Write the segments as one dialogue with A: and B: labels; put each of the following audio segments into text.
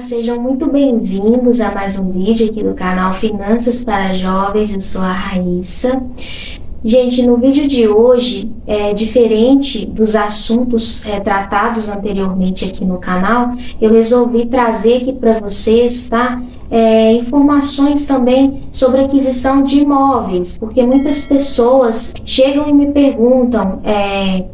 A: Sejam muito bem-vindos a mais um vídeo aqui do canal Finanças para Jovens. Eu sou a Raíssa. Gente, no vídeo de hoje, diferente dos assuntos tratados anteriormente aqui no canal, eu resolvi trazer aqui para vocês, tá? Informações também sobre aquisição de imóveis, porque muitas pessoas chegam e me perguntam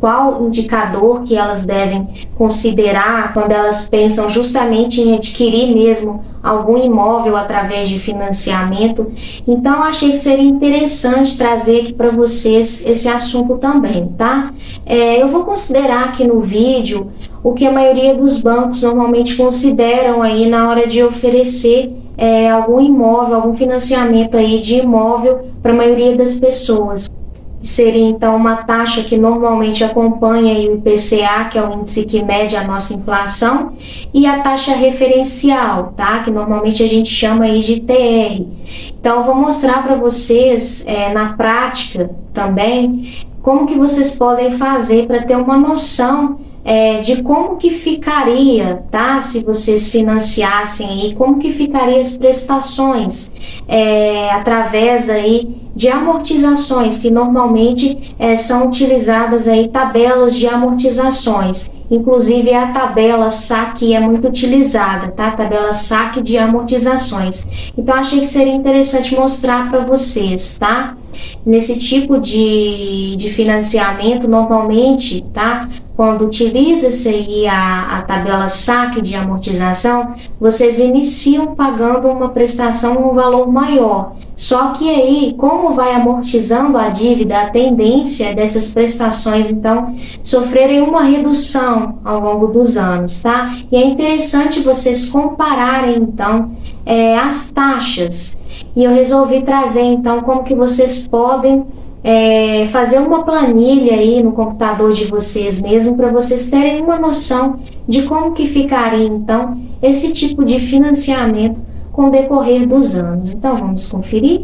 A: qual indicador que elas devem considerar quando elas pensam justamente em adquirir mesmo algum imóvel através de financiamento. Então, achei que seria interessante trazer aqui para vocês esse assunto também, tá? Eu vou considerar aqui no vídeo o que a maioria dos bancos normalmente consideram aí na hora de oferecer algum imóvel, algum financiamento aí de imóvel para a maioria das pessoas. Seria então uma taxa que normalmente acompanha aí o IPCA, que é o índice que mede a nossa inflação, e a taxa referencial, tá? Que normalmente a gente chama aí de TR. Então, eu vou mostrar para vocês na prática também como que vocês podem fazer para ter uma noção de como que ficaria, tá? Se vocês financiassem aí, como que ficaria as prestações através aí de amortizações, que normalmente são utilizadas aí tabelas de amortizações. Inclusive a tabela SAC é muito utilizada, tá? Tabela SAC de amortizações. Então achei que seria interessante mostrar para vocês, tá? Nesse tipo de financiamento, normalmente, tá? Quando utiliza-se aí a tabela SAC de amortização, vocês iniciam pagando uma prestação num valor maior. Só que aí, como vai amortizando a dívida, a tendência dessas prestações, então, sofrerem uma redução ao longo dos anos, tá? E é interessante vocês compararem, então, as taxas. E eu resolvi trazer, então, como que vocês podem fazer uma planilha aí no computador de vocês mesmo, para vocês terem uma noção de como que ficaria, então, esse tipo de financiamento com o decorrer dos anos. Então, vamos conferir?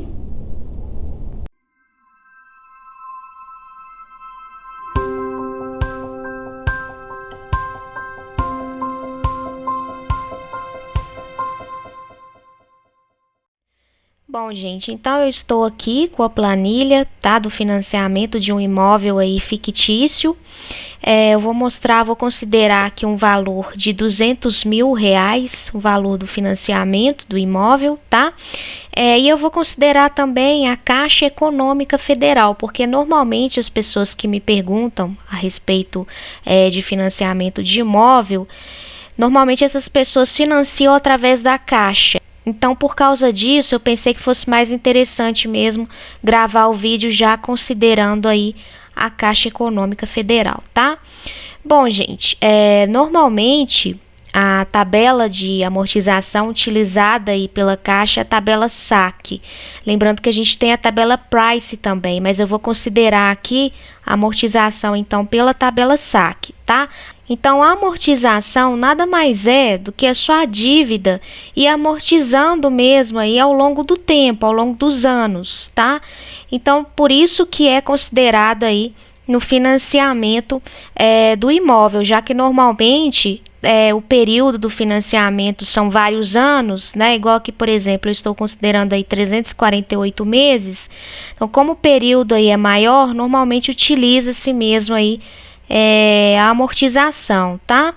B: Bom, gente, então eu estou aqui com a planilha, tá, do financiamento de um imóvel aí fictício. Eu vou considerar aqui um valor de R$200 mil, o valor do financiamento do imóvel, tá? E eu vou considerar também a Caixa Econômica Federal, porque normalmente as pessoas que me perguntam a respeito de financiamento de imóvel, normalmente essas pessoas financiam através da Caixa. Então, por causa disso, eu pensei que fosse mais interessante mesmo gravar o vídeo já considerando aí a Caixa Econômica Federal, tá? Bom, gente, normalmente a tabela de amortização utilizada aí pela Caixa é a tabela SAC. Lembrando que a gente tem a tabela Price também, mas eu vou considerar aqui a amortização, então, pela tabela SAC, tá? Então, a amortização nada mais é do que a sua dívida e amortizando mesmo aí ao longo do tempo, ao longo dos anos, tá? Então, por isso que é considerado aí no financiamento do imóvel, já que normalmente o período do financiamento são vários anos, né? Igual que, por exemplo, eu estou considerando aí 348 meses. Então, como o período aí é maior, normalmente utiliza-se mesmo aí a amortização, tá?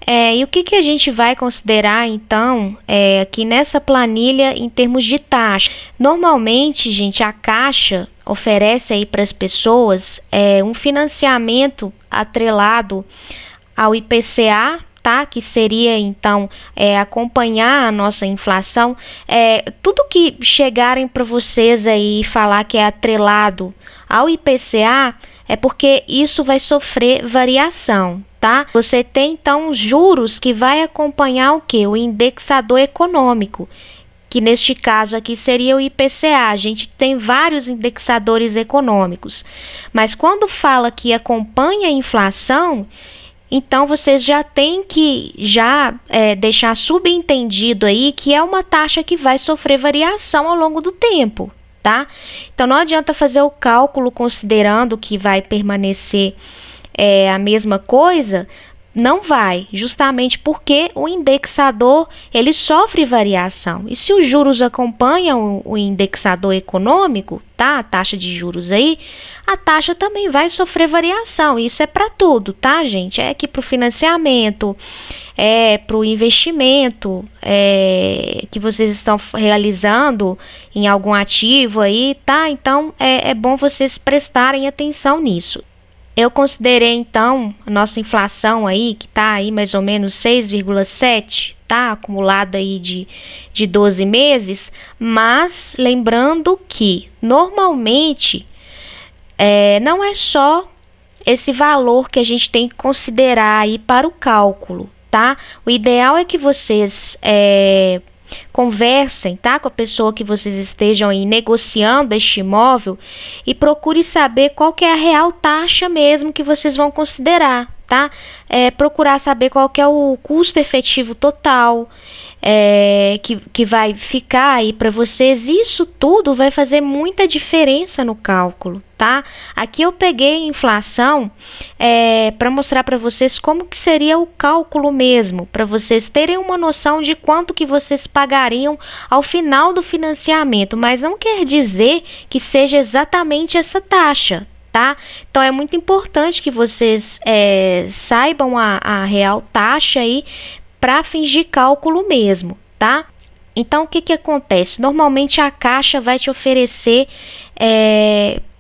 B: E o que a gente vai considerar, então, aqui nessa planilha em termos de taxa? Normalmente, gente, a Caixa oferece aí para as pessoas um financiamento atrelado ao IPCA, tá? Que seria, então, acompanhar a nossa inflação. Tudo que chegarem para vocês aí e falar que é atrelado ao IPCA, é porque isso vai sofrer variação, tá? Você tem, então, os juros que vai acompanhar o quê? O indexador econômico, que neste caso aqui seria o IPCA. A gente tem vários indexadores econômicos, mas quando fala que acompanha a inflação, então vocês já têm que deixar subentendido aí que é uma taxa que vai sofrer variação ao longo do tempo, tá? Então, não adianta fazer o cálculo considerando que vai permanecer a mesma coisa, Não vai, justamente porque o indexador ele sofre variação. E se os juros acompanham o indexador econômico, tá? A taxa de juros aí, a taxa também vai sofrer variação. Isso é para tudo, tá, gente? É aqui para o financiamento, é para o investimento que vocês estão realizando em algum ativo aí, tá? Então é bom vocês prestarem atenção nisso. Eu considerei então a nossa inflação aí, que está aí mais ou menos 6,7, tá? Acumulado aí de 12 meses, mas lembrando que normalmente não é só esse valor que a gente tem que considerar aí para o cálculo, tá? O ideal é que vocês conversem, tá, com a pessoa que vocês estejam aí negociando este imóvel e procure saber qual que é a real taxa mesmo que vocês vão considerar, tá? Procurar saber qual que é o custo efetivo total que vai ficar aí para vocês. Isso tudo vai fazer muita diferença no cálculo, tá? Aqui eu peguei a inflação para mostrar para vocês como que seria o cálculo mesmo, para vocês terem uma noção de quanto que vocês pagariam ao final do financiamento, mas não quer dizer que seja exatamente essa taxa, tá? Então é muito importante que vocês saibam a real taxa aí para fins de cálculo mesmo, tá? Então o que acontece? Normalmente a Caixa vai te oferecer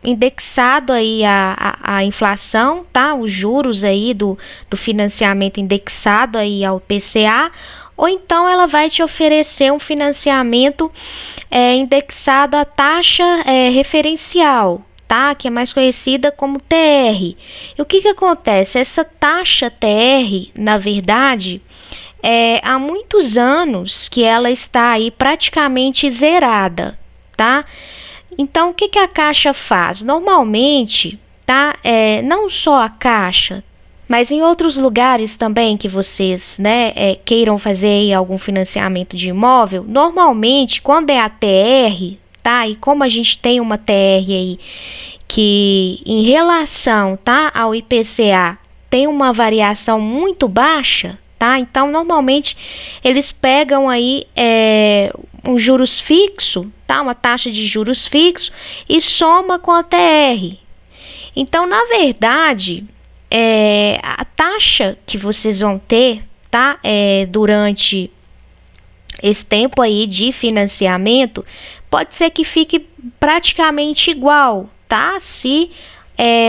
B: indexado aí a inflação, tá? Os juros aí do financiamento indexado aí ao IPCA, ou então ela vai te oferecer um financiamento indexado à taxa referencial, tá? Que é mais conhecida como TR. E o que acontece? Essa taxa TR, na verdade, há muitos anos que ela está aí praticamente zerada, tá? Então, o que a Caixa faz? Normalmente, tá? Não só a Caixa, mas em outros lugares também que vocês, queiram fazer aí algum financiamento de imóvel, normalmente, quando é a TR, tá? E como a gente tem uma TR aí que em relação, tá, ao IPCA tem uma variação muito baixa, tá? Então, normalmente, eles pegam aí um juros fixo, tá? Uma taxa de juros fixo e soma com a TR. Então, na verdade, a taxa que vocês vão ter, tá? Durante esse tempo aí de financiamento, pode ser que fique praticamente igual, tá? Se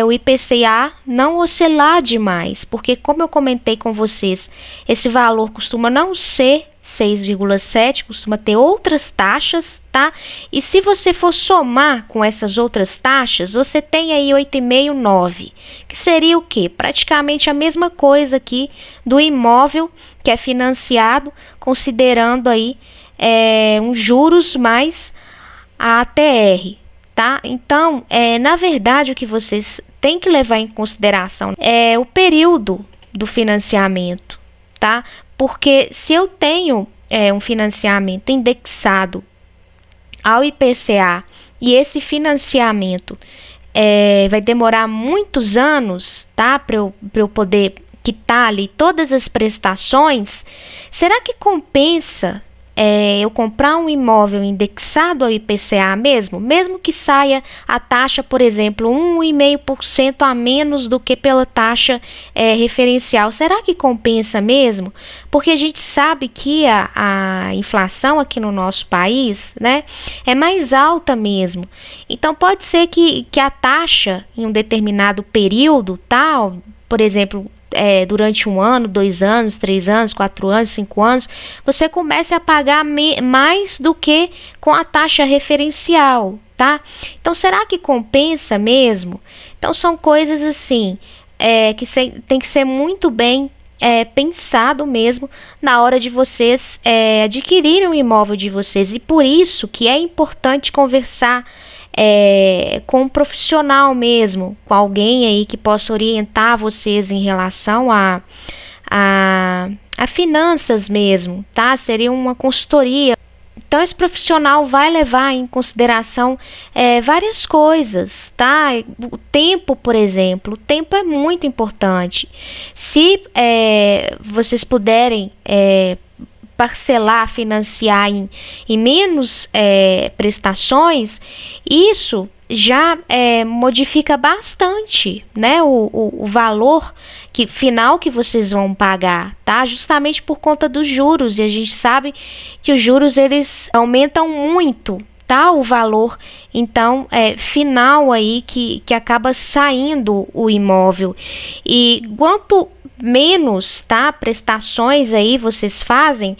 B: o IPCA não oscilar demais, porque como eu comentei com vocês, esse valor costuma não ser 6,7, costuma ter outras taxas, tá? E se você for somar com essas outras taxas, você tem aí 8,5, 9, que seria o quê? Praticamente a mesma coisa aqui do imóvel que é financiado, considerando aí uns juros mais a ATR, tá? Então, na verdade, o que vocês têm que levar em consideração é o período do financiamento, tá? Porque se eu tenho um financiamento indexado ao IPCA e esse financiamento vai demorar muitos anos, tá? Para eu poder quitar ali todas as prestações, será que compensa eu comprar um imóvel indexado ao IPCA mesmo que saia a taxa, por exemplo, 1,5% a menos do que pela taxa referencial? Será que compensa mesmo? Porque a gente sabe que a inflação aqui no nosso país, é mais alta mesmo. Então, pode ser que a taxa em um determinado período, tá? Por exemplo, durante 1 ano, 2 anos, 3 anos, 4 anos, 5 anos, você comece a pagar mais do que com a taxa referencial, tá? Então, será que compensa mesmo? Então, são coisas assim, que tem que ser muito bem pensado mesmo na hora de vocês adquirirem o imóvel de vocês. E por isso que é importante conversar com um profissional mesmo, com alguém aí que possa orientar vocês em relação a finanças mesmo, tá? Seria uma consultoria. Então, esse profissional vai levar em consideração várias coisas, tá? O tempo, por exemplo, o tempo é muito importante. Se vocês puderem parcelar, financiar em menos prestações, isso já modifica bastante, né, o valor final que vocês vão pagar, tá? Justamente por conta dos juros, e a gente sabe que os juros eles aumentam muito, tá? O valor, então, final aí que acaba saindo o imóvel. E quanto menos, tá, prestações aí vocês fazem,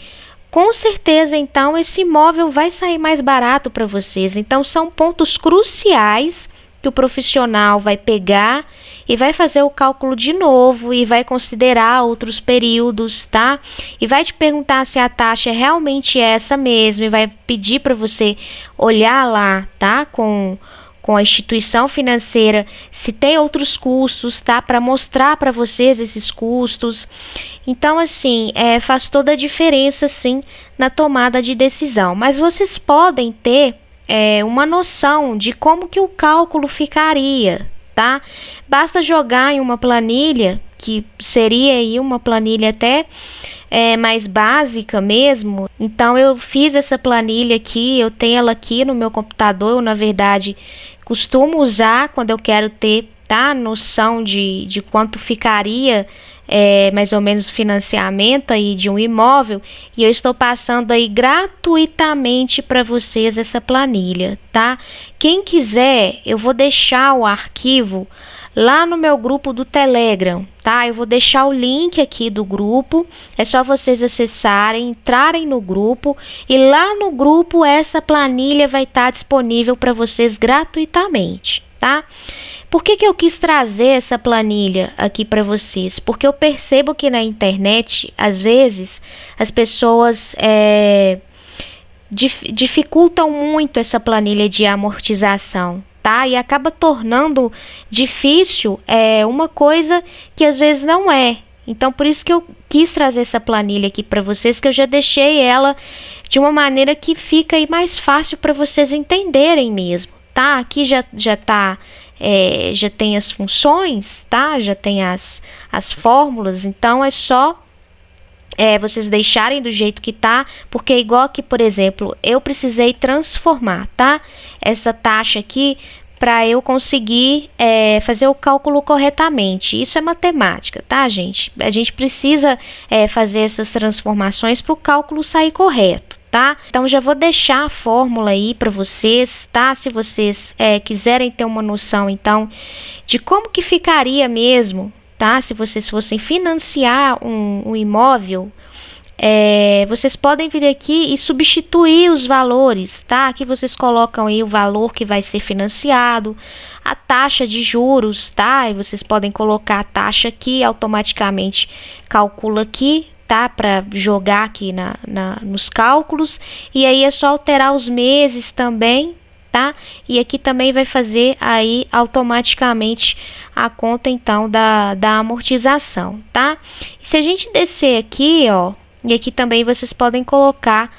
B: com certeza, então, esse imóvel vai sair mais barato para vocês. Então, são pontos cruciais que o profissional vai pegar e vai fazer o cálculo de novo e vai considerar outros períodos, tá? E vai te perguntar se a taxa é realmente essa mesmo e vai pedir para você olhar lá, tá? Com a instituição financeira, se tem outros custos, tá? Para mostrar para vocês esses custos. Então, assim, faz toda a diferença, sim, na tomada de decisão. Mas vocês podem ter uma noção de como que o cálculo ficaria, tá? Basta jogar em uma planilha, que seria aí uma planilha até mais básica mesmo. Então, eu fiz essa planilha aqui, eu tenho ela aqui no meu computador. Eu, na verdade, costumo usar quando eu quero ter, tá, noção de quanto ficaria mais ou menos o financiamento aí de um imóvel, e eu estou passando aí gratuitamente para vocês essa planilha, tá? Quem quiser, eu vou deixar o arquivo lá no meu grupo do Telegram, tá? Eu vou deixar o link aqui do grupo, é só vocês acessarem, entrarem no grupo, e lá no grupo essa planilha vai estar disponível para vocês gratuitamente, tá? Por que eu quis trazer essa planilha aqui para vocês? Porque eu percebo que na internet, às vezes, as pessoas dificultam muito essa planilha de amortização, tá? E acaba tornando difícil uma coisa que às vezes não é. Então, por isso que eu quis trazer essa planilha aqui para vocês, que eu já deixei ela de uma maneira que fica aí mais fácil para vocês entenderem mesmo, tá? Aqui já tá... já tem as funções, tá? Já tem as fórmulas, então é só vocês deixarem do jeito que tá, porque igual aqui, por exemplo, eu precisei transformar, tá? Essa taxa aqui para eu conseguir fazer o cálculo corretamente. Isso é matemática, tá, gente? A gente precisa fazer essas transformações para o cálculo sair correto, tá? Então, já vou deixar a fórmula aí para vocês, tá? Se vocês quiserem ter uma noção, então, de como que ficaria mesmo, tá? Se vocês fossem financiar um imóvel, vocês podem vir aqui e substituir os valores, tá? Aqui vocês colocam aí o valor que vai ser financiado, a taxa de juros, tá? E vocês podem colocar a taxa aqui, automaticamente calcula aqui, tá? Para jogar aqui nos cálculos, e aí é só alterar os meses também, tá? E aqui também vai fazer aí automaticamente a conta, então, da amortização, tá? Se a gente descer aqui, ó, e aqui também vocês podem colocar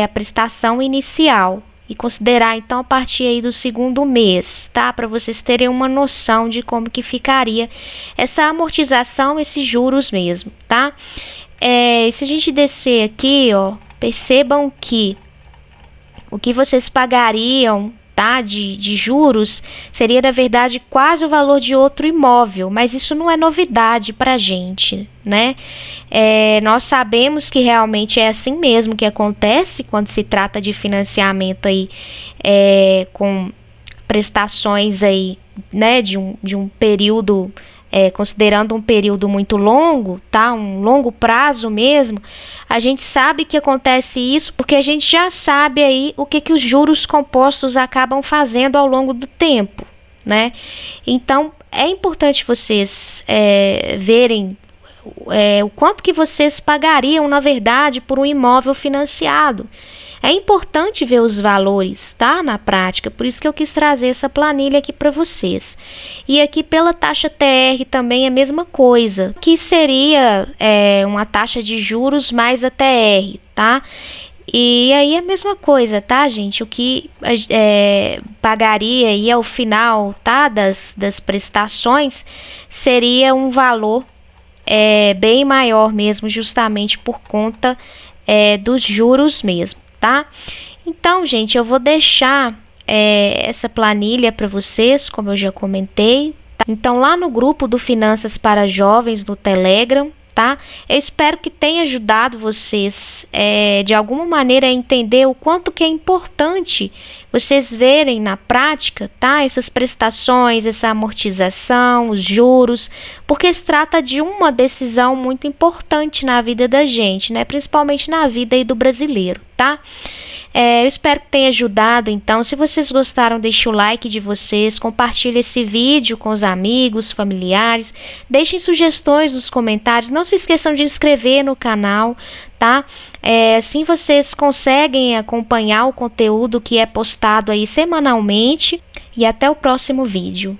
B: a prestação inicial e considerar, então, a partir aí do segundo mês, tá? Para vocês terem uma noção de como que ficaria essa amortização, esses juros mesmo, tá? Se a gente descer aqui, ó, percebam que o que vocês pagariam, tá, de juros seria, na verdade, quase o valor de outro imóvel, mas isso não é novidade pra gente, né? Nós sabemos que realmente é assim mesmo que acontece quando se trata de financiamento aí com prestações aí, né, de um período, considerando um período muito longo, tá? Um longo prazo mesmo. A gente sabe que acontece isso porque a gente já sabe aí o que os juros compostos acabam fazendo ao longo do tempo, né? Então, é importante vocês verem o quanto que vocês pagariam, na verdade, por um imóvel financiado. É importante ver os valores, tá? Na prática, por isso que eu quis trazer essa planilha aqui para vocês. E aqui pela taxa TR também é a mesma coisa, que seria uma taxa de juros mais a TR, tá? E aí a mesma coisa, tá, gente? O que pagaria aí ao final, tá, das prestações seria um valor bem maior mesmo, justamente por conta dos juros mesmo, tá? Então, gente, eu vou deixar essa planilha para vocês, como eu já comentei. Tá? Então, lá no grupo do Finanças para Jovens no Telegram, tá? Eu espero que tenha ajudado vocês de alguma maneira a entender o quanto que é importante vocês verem na prática, tá? Essas prestações, essa amortização, os juros, porque se trata de uma decisão muito importante na vida da gente, né? Principalmente na vida aí do brasileiro, tá? Eu espero que tenha ajudado. Então, se vocês gostaram, deixe o like de vocês, compartilhe esse vídeo com os amigos, familiares, deixem sugestões nos comentários, não se esqueçam de inscrever no canal, tá? Assim vocês conseguem acompanhar o conteúdo que é postado aí semanalmente. E até o próximo vídeo.